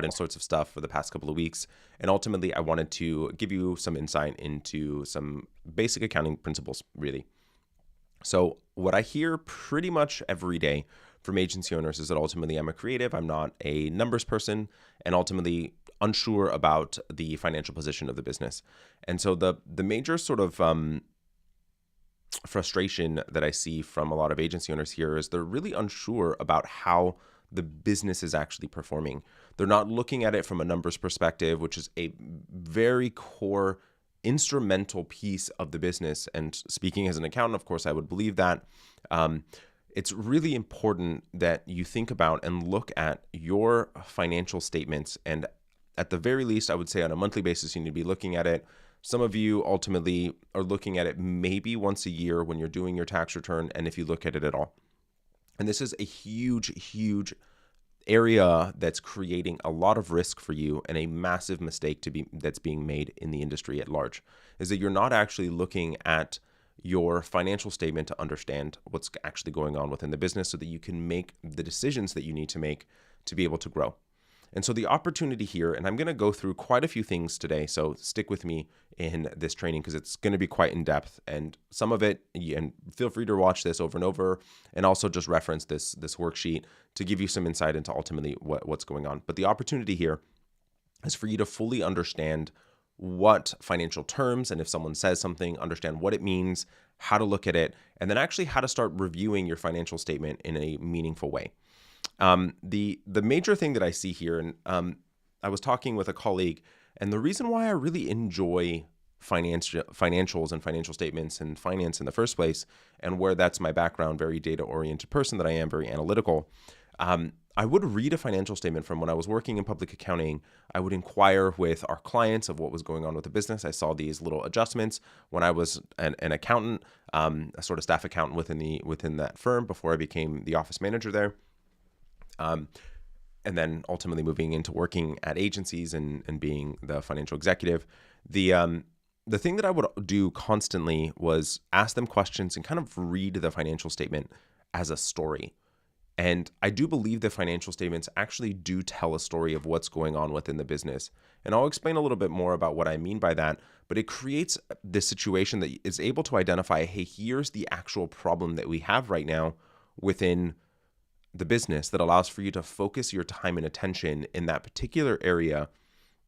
and sorts of stuff for the past couple of weeks. And ultimately, I wanted to give you some insight into some basic accounting principles, really. So what I hear pretty much every day from agency owners is that ultimately I'm a creative, I'm not a numbers person, and ultimately unsure about the financial position of the business. And so the major sort of frustration that I see from a lot of agency owners here is they're really unsure about how the business is actually performing. They're not looking at it from a numbers perspective, which is a very core instrumental piece of the business. And speaking as an accountant, of course, I would believe that. It's really important that you think about and look at your financial statements. And at the very least, I would say on a monthly basis, you need to be looking at it. Some of you ultimately are looking at it maybe once a year when you're doing your tax return, and if you look at it at all. And this is a huge, huge area that's creating a lot of risk for you, and a massive mistake that's being made in the industry at large is that you're not actually looking at your financial statement to understand what's actually going on within the business so that you can make the decisions that you need to make to be able to grow. And so the opportunity here, and I'm going to go through quite a few things today, so stick with me in this training because it's going to be quite in depth, and some of it, and feel free to watch this over and over, and also just reference this worksheet to give you some insight into ultimately what's going on. But the opportunity here is for you to fully understand what financial terms, and if someone says something, understand what it means, how to look at it, and then actually how to start reviewing your financial statement in a meaningful way. The major thing that I see here, and I was talking with a colleague, and the reason why I really enjoy financials and financial statements and finance in the first place, and where that's my background, very data-oriented person that I am, very analytical, I would read a financial statement from when I was working in public accounting. I would inquire with our clients of what was going on with the business. I saw these little adjustments when I was an accountant, a sort of staff accountant within that firm before I became the office manager there. And then ultimately moving into working at agencies and being the financial executive. The thing that I would do constantly was ask them questions and kind of read the financial statement as a story. And I do believe that financial statements actually do tell a story of what's going on within the business. And I'll explain a little bit more about what I mean by that, but it creates this situation that is able to identify, hey, here's the actual problem that we have right now within the business that allows for you to focus your time and attention in that particular area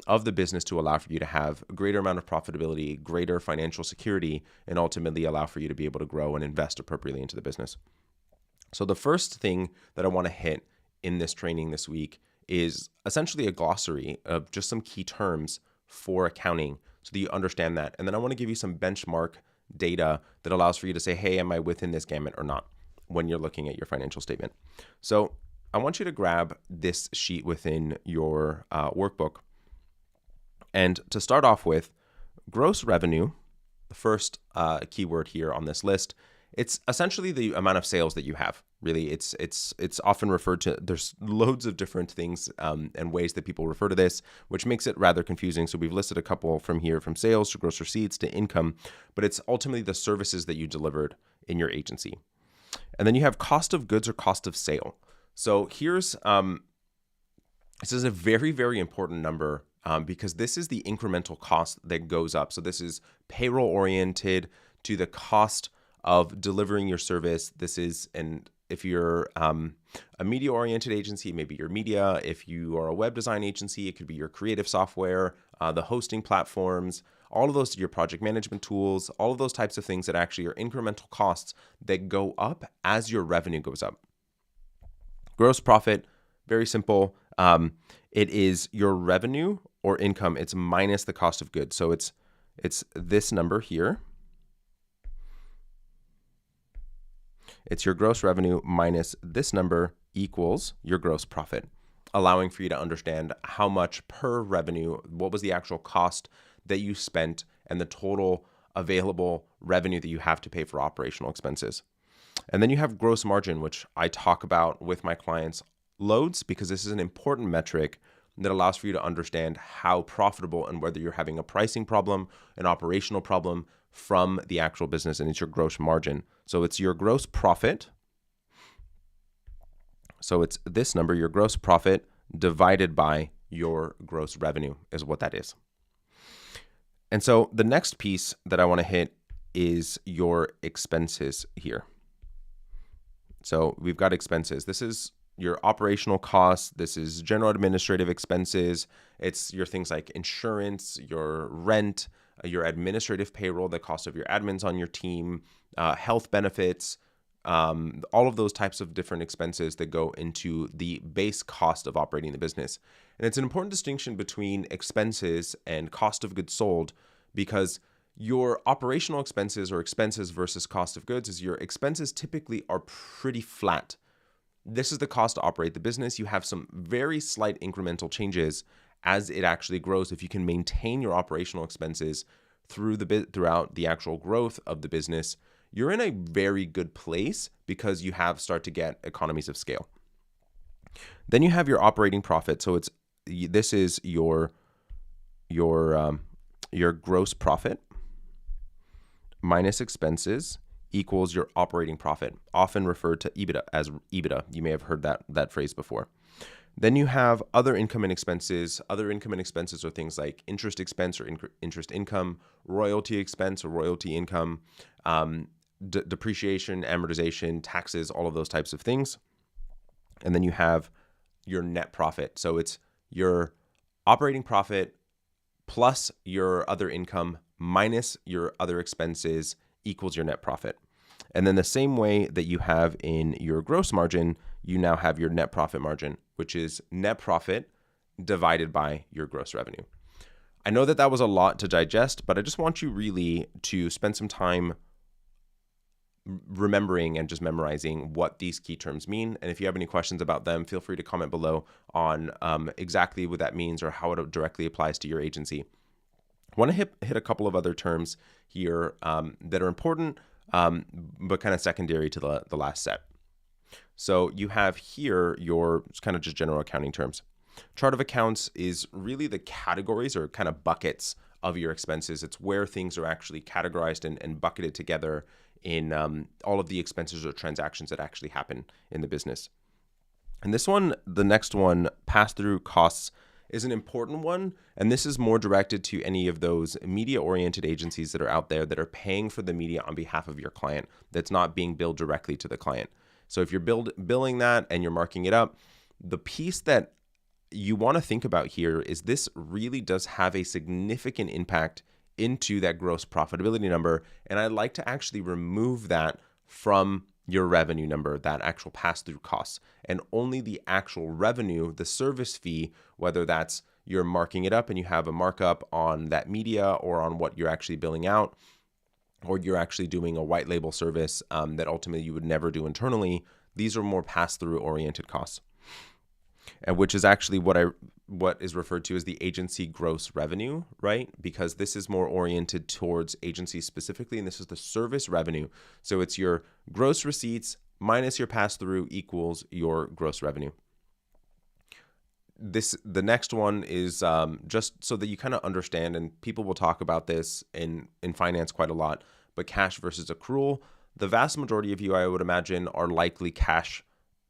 of the business to allow for you to have a greater amount of profitability, greater financial security, and ultimately allow for you to be able to grow and invest appropriately into the business. So the first thing that I want to hit in this training this week is essentially a glossary of just some key terms for accounting so that you understand that. And then I want to give you some benchmark data that allows for you to say, hey, am I within this gamut or not when you're looking at your financial statement. So I want you to grab this sheet within your workbook. And to start off with, gross revenue, the first keyword here on this list, it's essentially the amount of sales that you have. Really, it's often referred to, there's loads of different things and ways that people refer to this, which makes it rather confusing. So we've listed a couple from here, from sales to gross receipts to income, but it's ultimately the services that you delivered in your agency. And then you have cost of goods or cost of sale. So here's, this is a very, very important number because this is the incremental cost that goes up. So this is payroll oriented to the cost of delivering your service. This is, and if you're a media oriented agency, maybe your media. If you are a web design agency, it could be your creative software, the hosting platforms, all of those, your project management tools, all of those types of things that actually are incremental costs that go up as your revenue goes up. Gross profit, very simple. It is your revenue or income. It's minus the cost of goods. So it's this number here. It's your gross revenue minus this number equals your gross profit, allowing for you to understand how much per revenue, what was the actual cost that you spent, and the total available revenue that you have to pay for operational expenses. And then you have gross margin, which I talk about with my clients loads because this is an important metric that allows for you to understand how profitable and whether you're having a pricing problem, an operational problem from the actual business, and it's your gross margin. So it's your gross profit. So it's this number, your gross profit, divided by your gross revenue is what that is. And so the next piece that I want to hit is your expenses here. So we've got expenses. This is your operational costs. This is general administrative expenses. It's your things like insurance, your rent, your administrative payroll, the cost of your admins on your team, health benefits, all of those types of different expenses that go into the base cost of operating the business. And it's an important distinction between expenses and cost of goods sold, because your operational expenses or expenses versus cost of goods is your expenses typically are pretty flat. This is the cost to operate the business. You have some very slight incremental changes as it actually grows. If you can maintain your operational expenses throughout the actual growth of the business, you're in a very good place because you start to get economies of scale. Then you have your operating profit. So this is your gross profit minus expenses equals your operating profit, often referred to EBITDA as EBITDA. You may have heard that phrase before. Then you have other income and expenses. Other income and expenses are things like interest expense or interest income, royalty expense or royalty income, depreciation, amortization, taxes, all of those types of things. And then you have your net profit. So it's your operating profit plus your other income minus your other expenses equals your net profit. And then the same way that you have in your gross margin, you now have your net profit margin, which is net profit divided by your gross revenue. I know that was a lot to digest, but I just want you really to spend some time remembering and just memorizing what these key terms mean. And if you have any questions about them, feel free to comment below on exactly what that means or how it directly applies to your agency. I want to hit a couple of other terms here that are important, but kind of secondary to the last set. So you have here your kind of just general accounting terms. Chart of accounts is really the categories or kind of buckets of your expenses. It's where things are actually categorized and bucketed together in all of the expenses or transactions that actually happen in the business. And the next one, pass-through costs, is an important one. And this is more directed to any of those media-oriented agencies that are out there that are paying for the media on behalf of your client, that's not being billed directly to the client. So if you're billing that and you're marking it up, the piece that you want to think about here is this really does have a significant impact into that gross profitability number. And I'd like to actually remove that from your revenue number, that actual pass-through costs, and only the actual revenue, the service fee, whether that's you're marking it up and you have a markup on that media or on what you're actually billing out, or you're actually doing a white label service that ultimately you would never do internally. These are more pass-through oriented costs, and which is actually what is referred to as the agency gross revenue, right? Because this is more oriented towards agencies specifically, and this is the service revenue. So it's your gross receipts minus your pass-through equals your gross revenue. The next one is just so that you kind of understand, and people will talk about this in finance quite a lot, but cash versus accrual. The vast majority of you, I would imagine, are likely cash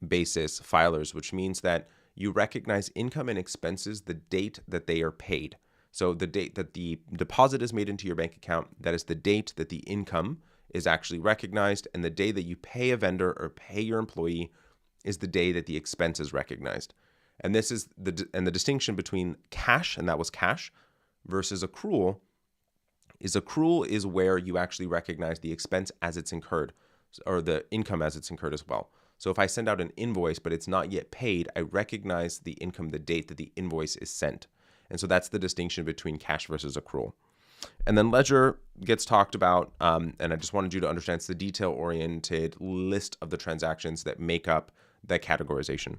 basis filers, which means that you recognize income and expenses the date that they are paid. So the date that the deposit is made into your bank account, that is the date that the income is actually recognized, and the day that you pay a vendor or pay your employee is the day that the expense is recognized. And this is the distinction between cash, and that was cash, versus accrual is where you actually recognize the expense as it's incurred, or the income as it's incurred as well. So if I send out an invoice, but it's not yet paid, I recognize the income the date that the invoice is sent. And so that's the distinction between cash versus accrual. And then ledger gets talked about, and I just wanted you to understand it's the detail-oriented list of the transactions that make up that categorization.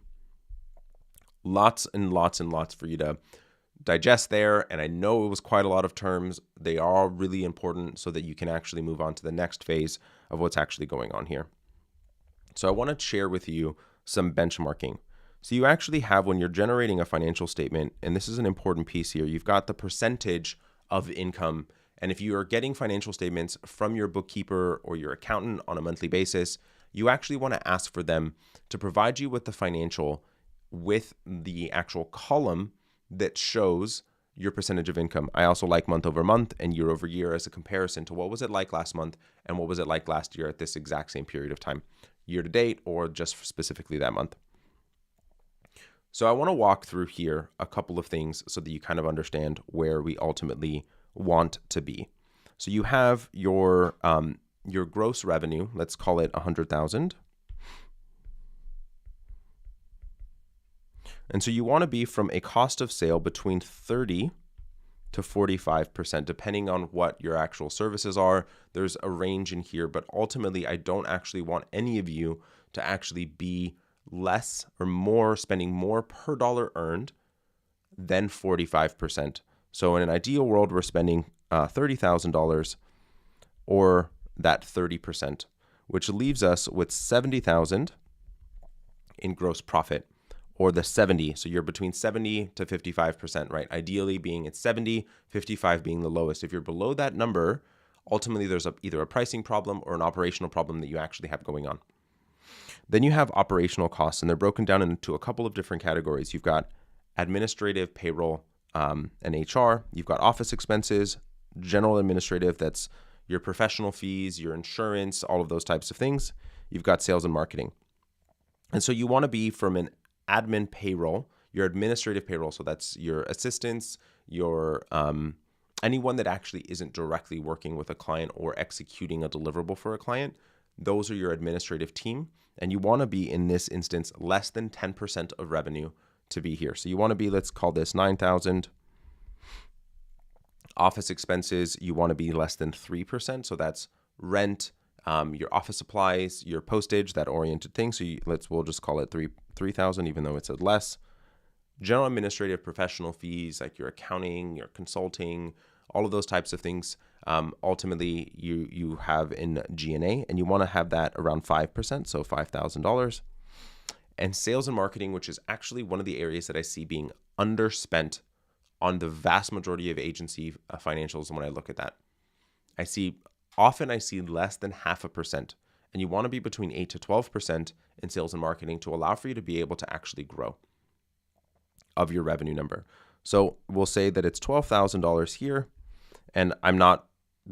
Lots and lots and lots for you to digest there. And I know it was quite a lot of terms. They are really important so that you can actually move on to the next phase of what's actually going on here. So I want to share with you some benchmarking. So you actually have, when you're generating a financial statement, and this is an important piece here, you've got the percentage of income. And if you are getting financial statements from your bookkeeper or your accountant on a monthly basis, you actually want to ask for them to provide you with the financial with the actual column that shows your percentage of income. I also like month over month and year over year as a comparison to what was it like last month and what was it like last year at this exact same period of time, year to date, or just specifically that month. So I want to walk through here a couple of things so that you kind of understand where we ultimately want to be. So you have your gross revenue, let's call it 100,000. And so you want to be from a cost of sale between 30 to 45%, depending on what your actual services are. There's a range in here, but ultimately I don't actually want any of you to actually be less or more, spending more per dollar earned than 45%. So in an ideal world, we're spending $30,000 or that 30%, which leaves us with 70,000 in gross profit, or the 70. So you're between 70 to 55%, right? Ideally being at 70, 55 being the lowest. If you're below that number, ultimately there's either a pricing problem or an operational problem that you actually have going on. Then you have operational costs, and they're broken down into a couple of different categories. You've got administrative, payroll, and HR. You've got office expenses, general administrative, that's your professional fees, your insurance, all of those types of things. You've got sales and marketing. And so you want to be from an admin payroll, your administrative payroll. So that's your assistants, your anyone that actually isn't directly working with a client or executing a deliverable for a client. Those are your administrative team. And you want to be, in this instance, less than 10% of revenue to be here. So you want to be, let's call this 9,000. Office expenses, you want to be less than 3%. So that's rent, your office supplies, your postage, that oriented thing. So we'll just call it 3,000, even though it's less. General administrative professional fees, like your accounting, your consulting, all of those types of things. Ultimately, you have in G&A, and you want to have that around 5%, so $5,000. And sales and marketing, which is actually one of the areas that I see being underspent on the vast majority of agency financials. And when I look at that, I see less than 0.5%, and you want to be between 8 to 12% in sales and marketing to allow for you to be able to actually grow of your revenue number. So we'll say that it's $12,000 here, and I'm not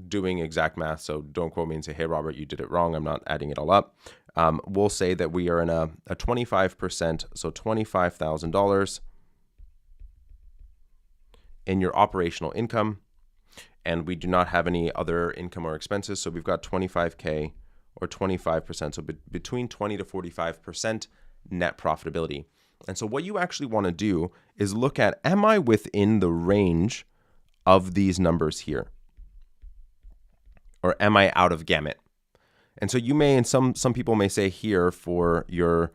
doing exact math, so don't quote me and say, hey, Robert, you did it wrong. I'm not adding it all up. We'll say that we are in a 25%, so $25,000 in your operational income, and we do not have any other income or expenses, so we've got 25K or 25%, so between 20 to 45% net profitability. And so what you actually want to do is look at, am I within the range of these numbers here? Or am I out of gamut? And so you may, and some people may say here for your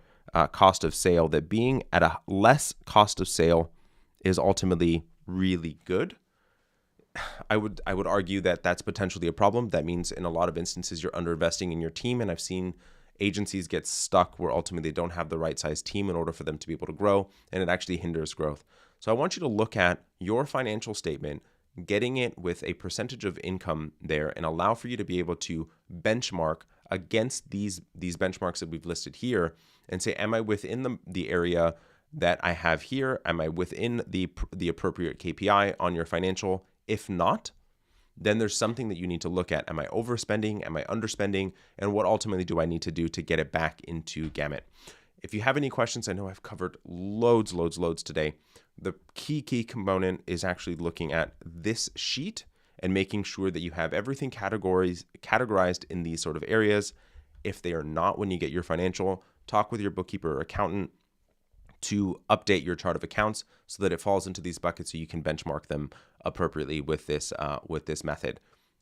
cost of sale, that being at a less cost of sale is ultimately really good. I would argue that that's potentially a problem. That means in a lot of instances you're underinvesting in your team, and I've seen agencies get stuck where ultimately they don't have the right size team in order for them to be able to grow, and it actually hinders growth. So I want you to look at your financial statement, getting it with a percentage of income there, and allow for you to be able to benchmark against these benchmarks that we've listed here and say, am I within the area that I have here? Am I within the appropriate KPI on your financial? If not, then there's something that you need to look at. Am I overspending? Am I underspending? And what ultimately do I need to do to get it back into gamut? If you have any questions, I know I've covered loads today. The key component is actually looking at this sheet and making sure that you have everything categorized in these sort of areas. If they are not, when you get your financial, talk with your bookkeeper or accountant to update your chart of accounts so that it falls into these buckets so you can benchmark them appropriately with this method.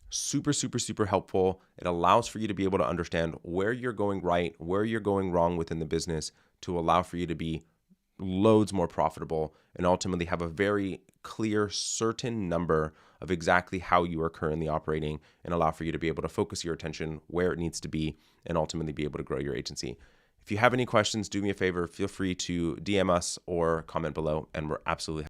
Super helpful. It allows for you to be able to understand where you're going right, where you're going wrong within the business, to allow for you to be loads more profitable and ultimately have a very clear, certain number of exactly how you are currently operating, and allow for you to be able to focus your attention where it needs to be and ultimately be able to grow your agency. If you have any questions, do me a favor, feel free to DM us or comment below, and we're absolutely